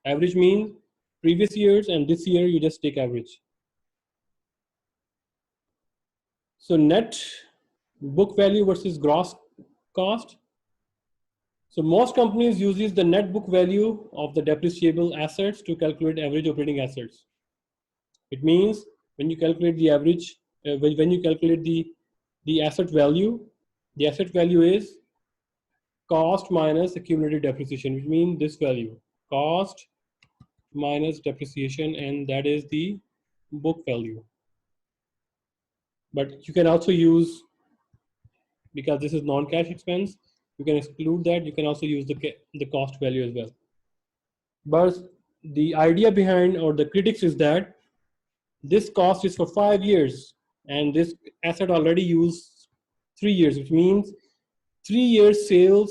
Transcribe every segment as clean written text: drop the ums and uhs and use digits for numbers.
Average means previous years, and this year you just take average. So net book value versus gross cost. So most companies uses the net book value of the depreciable assets to calculate average operating assets. It means when you calculate the average, when you calculate the asset value is cost minus accumulated depreciation, which means this value, cost minus depreciation, and that is the book value. But you can also use, because this is non-cash expense, you can exclude that. You can also use the cost value as well. But the idea behind, or the critics, is that this cost is for 5 years and this asset already used 3 years, which means 3 years sales,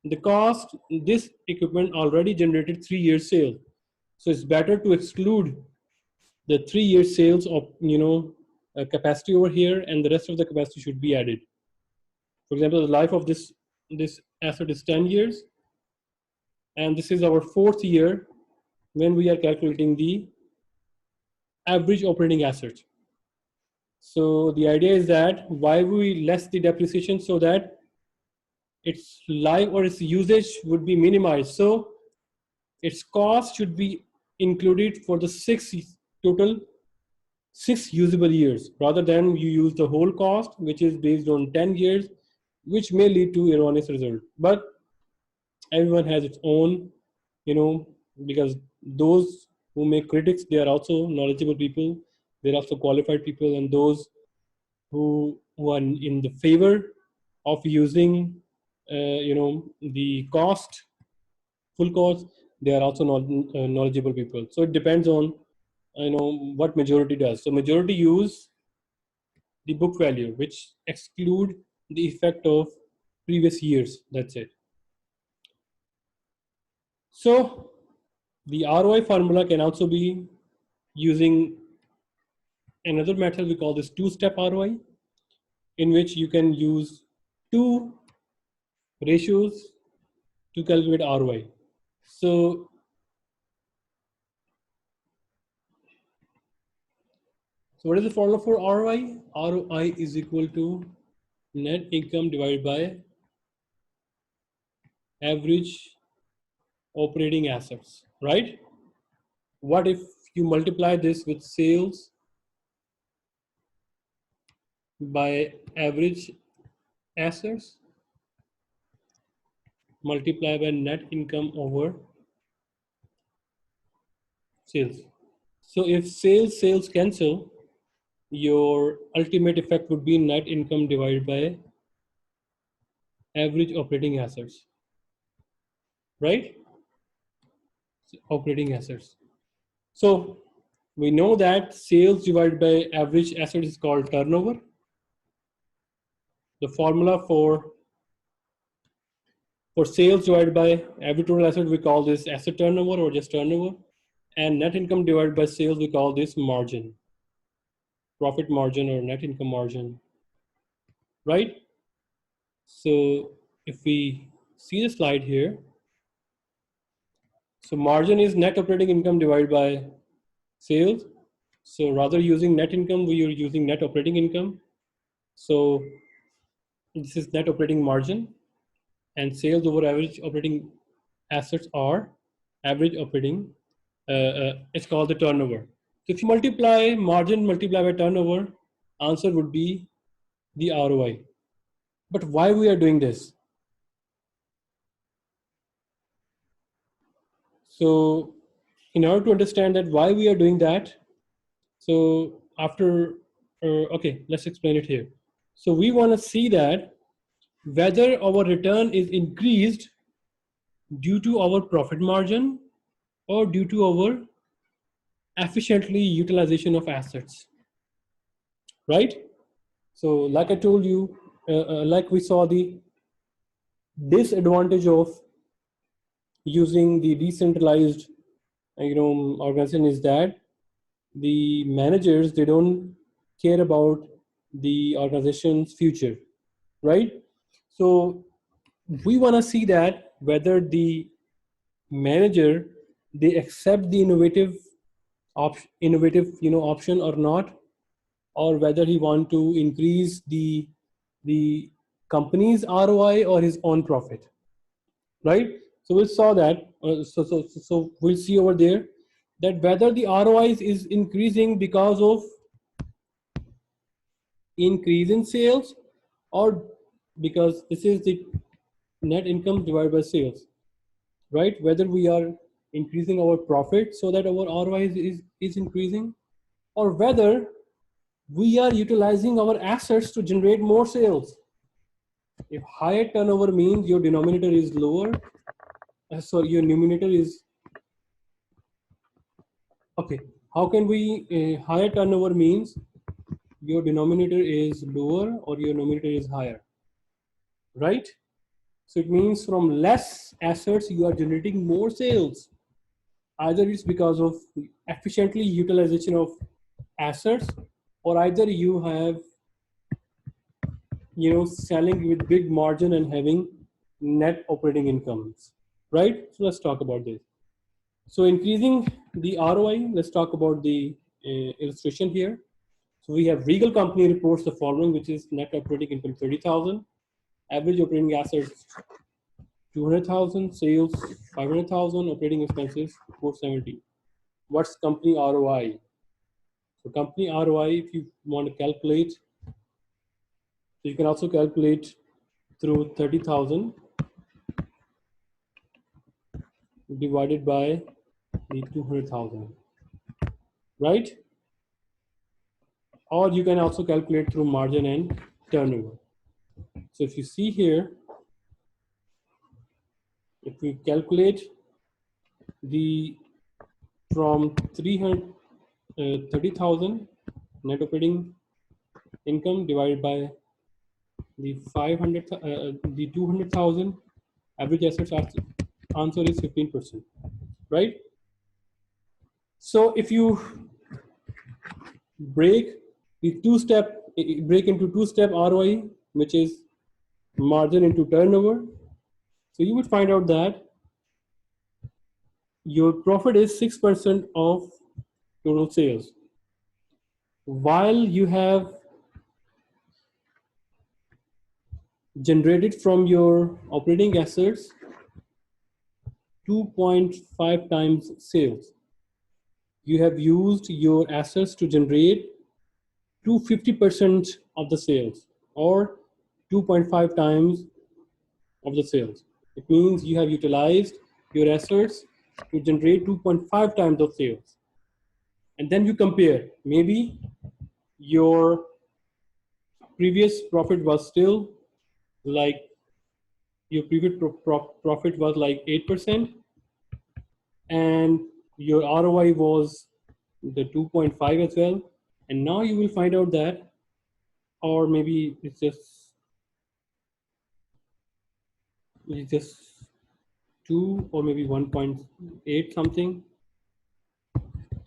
the cost, this equipment already generated 3 years sales. So it's better to exclude the 3 year sales of capacity over here, and the rest of the capacity should be added. For example, the life of this asset is 10 years, and this is our 4th year when we are calculating the average operating assets. So the idea is that why we less the depreciation, so that its life or its usage would be minimized. So its cost should be included for the total 6 usable years, rather than you use the whole cost, which is based on 10 years, which may lead to erroneous result. But everyone has its own, because those who make critics, they are also knowledgeable people, they're also qualified people, and those who are in the favor of using the cost, full cost, they are also knowledgeable people. So it depends on what majority does. So majority use the book value, which exclude the effect of previous years. That's it. So the ROI formula can also be using another method. We call this two-step ROI, in which you can use 2 ratios to calculate ROI. So what is the formula for ROI? ROI is equal to net income divided by average operating assets, right? What if you multiply this with sales by average assets multiplied by net income over sales? So if sales cancel, your ultimate effect would be net income divided by average operating assets, right? Operating assets. So we know that sales divided by average assets is called turnover. The formula for sales divided by average total asset, we call this asset turnover or just turnover. And net income divided by sales, we call this margin, profit margin or net income margin, right? So if we see the slide here, so margin is net operating income divided by sales. So rather using net income, we are using net operating income. So this is net operating margin, and sales over average operating assets are average operating, it's called the turnover. So if you multiply margin multiply by turnover, answer would be the ROI. But why we are doing this? So in order to understand that why we are doing that, so after, okay, let's explain it here. So we want to see that whether our return is increased due to our profit margin or due to our efficiently utilization of assets, right? So like I told you, like we saw, the disadvantage of using the decentralized organization is that the managers, they don't care about the organization's future, right? So we want to see that whether the manager, they accept the innovative option or not, or whether he want to increase the company's ROI or his own profit, right? So we'll saw that. So we'll see over there that whether the ROI is increasing because of increase in sales, or because this is the net income divided by sales, right? Whether we are increasing our profit so that our ROI is increasing, or whether we are utilizing our assets to generate more sales. If higher turnover means your denominator is lower, sorry, your numerator is, okay, how can we, higher turnover means your denominator is lower or your numerator is higher, right? So it means from less assets, you are generating more sales. Either it's because of efficiently utilization of assets, or either you have, selling with big margin and having net operating incomes, right? So let's talk about this. So increasing the ROI, let's talk about the illustration here. So we have Regal Company reports the following, which is net operating income 30,000, average operating assets 200,000, sales 500,000, operating expenses 470. What's company ROI? So company ROI, if you want to calculate, so you can also calculate through 30,000 divided by the 200,000, right? Or you can also calculate through margin and turnover. So if you see here, if we calculate the from 30,000 net operating income divided by the 200,000 average assets, answer is 15%, right? So if you break into two-step ROI, which is margin into turnover, so you would find out that your profit is 6% of total sales, while you have generated from your operating assets 2.5 times sales. You have used your assets to generate 250% of the sales, or 2.5 times of the sales. It means you have utilized your assets to generate 2.5 times of sales. And then you compare, maybe your previous profit was still like, your previous profit was like 8%, and your ROI was the 2.5 as well. And now you will find out that, or maybe it's just 2 or maybe 1.8 something.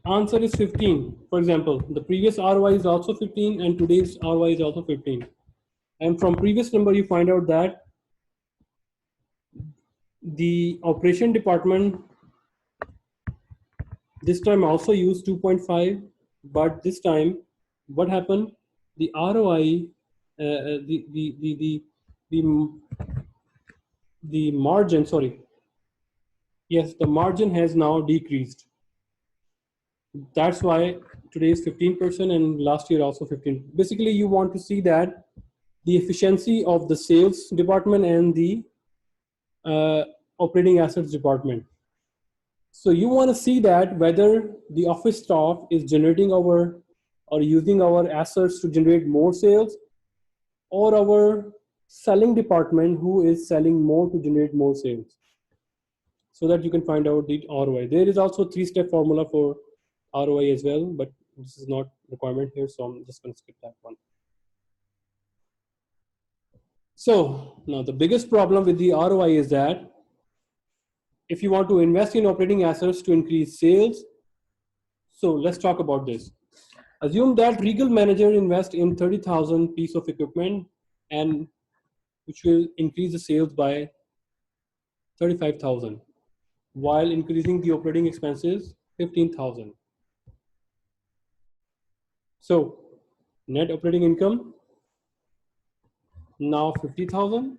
Answer is 15. For example, the previous ROI is also 15 and today's ROI is also 15. And from previous number, you find out that the operation department this time also used 2.5, but this time what happened? The ROI, the margin, sorry. Yes, the margin has now decreased. That's why today is 15% and last year also 15. Basically, you want to see that the efficiency of the sales department and the operating assets department. So you want to see that whether the office staff is generating or using our assets to generate more sales, or our selling department who is selling more to generate more sales, so that you can find out the ROI. There is also a 3-step formula for ROI as well, but this is not requirement here, so I'm just going to skip that one. So now the biggest problem with the ROI is that if you want to invest in operating assets to increase sales, so let's talk about this. Assume that Regal manager invest in 30,000 piece of equipment, and which will increase the sales by 35,000. while increasing the operating expenses 15,000. So net operating income now 50,000.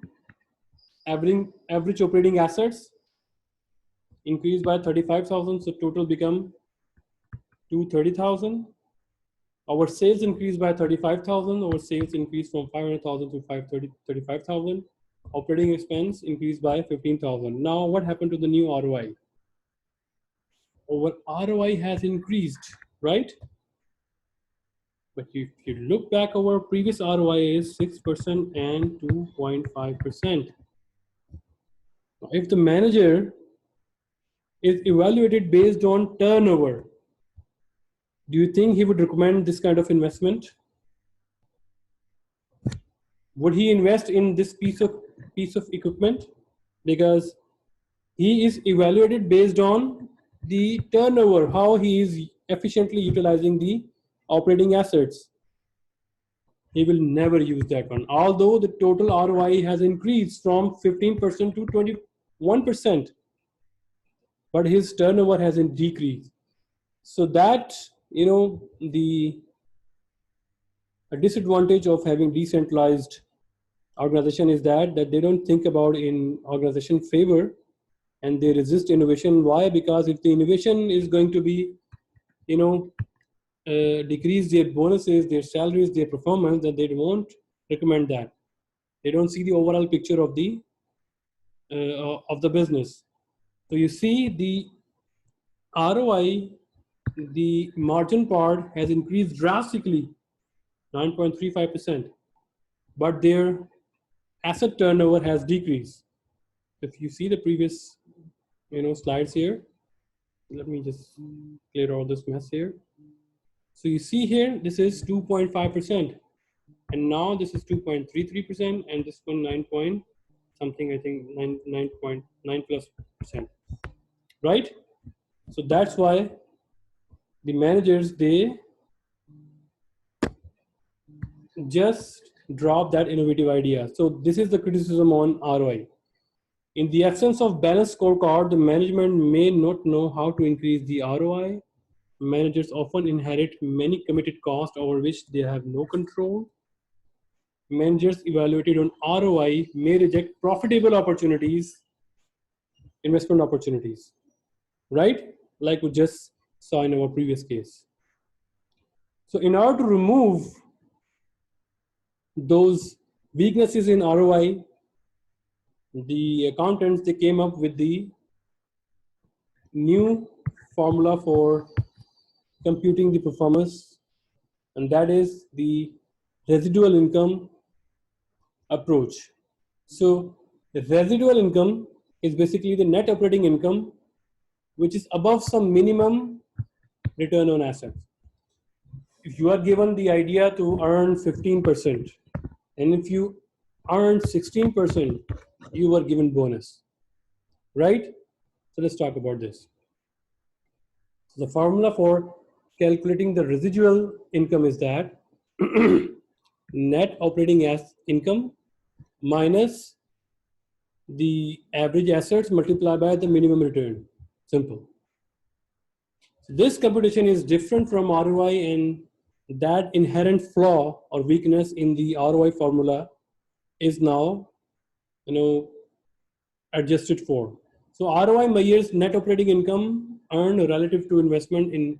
Average operating assets increased by 35,000, so total become 230,000. Our sales increased by 35,000. Our sales increased from 500,000 to 35,000. Operating expense increased by 15,000. Now what happened to the new ROI? Our ROI has increased, right? But if you look back, our previous ROI is 6% and 2.5%. If the manager is evaluated based on turnover, do you think he would recommend this kind of investment? Would he invest in this piece of equipment? Because he is evaluated based on the turnover, how he is efficiently utilizing the operating assets. He will never use that one. Although the total ROI has increased from 15% to 21%, but his turnover has decreased. So that, the disadvantage of having decentralized organization is that they don't think about in organization favor, and they resist innovation. Why? Because if the innovation is going to be, decrease their bonuses, their salaries, their performance, then they won't recommend that. They don't see the overall picture of the business. So you see the ROI, the margin part has increased drastically, 9.35%, but their asset turnover has decreased. If you see the previous, slides here, let me just clear all this mess here. So you see here, this is 2.5%, and now this is 2.33%, and this one 9 point something, I think 9.9+%, right? So that's why the managers, they just drop that innovative idea. So this is the criticism on ROI. In the absence of balanced scorecard, the management may not know how to increase the ROI. Managers often inherit many committed costs over which they have no control. Managers evaluated on ROI may reject profitable opportunities, investment opportunities, right? Like we just saw in our previous case. So in order to remove those weaknesses in ROI, the accountants, they came up with the new formula for computing the performance, and that is the residual income approach. So the residual income is basically the net operating income which is above some minimum return on assets. If you are given the idea to earn 15%, and if you earn 16%, you were given bonus, right? So let's talk about this. So the formula for calculating the residual income is that net operating income minus the average assets multiplied by the minimum return. Simple. So this computation is different from ROI, and that inherent flaw or weakness in the ROI formula is now, adjusted for. So ROI measures net operating income earned relative to investment in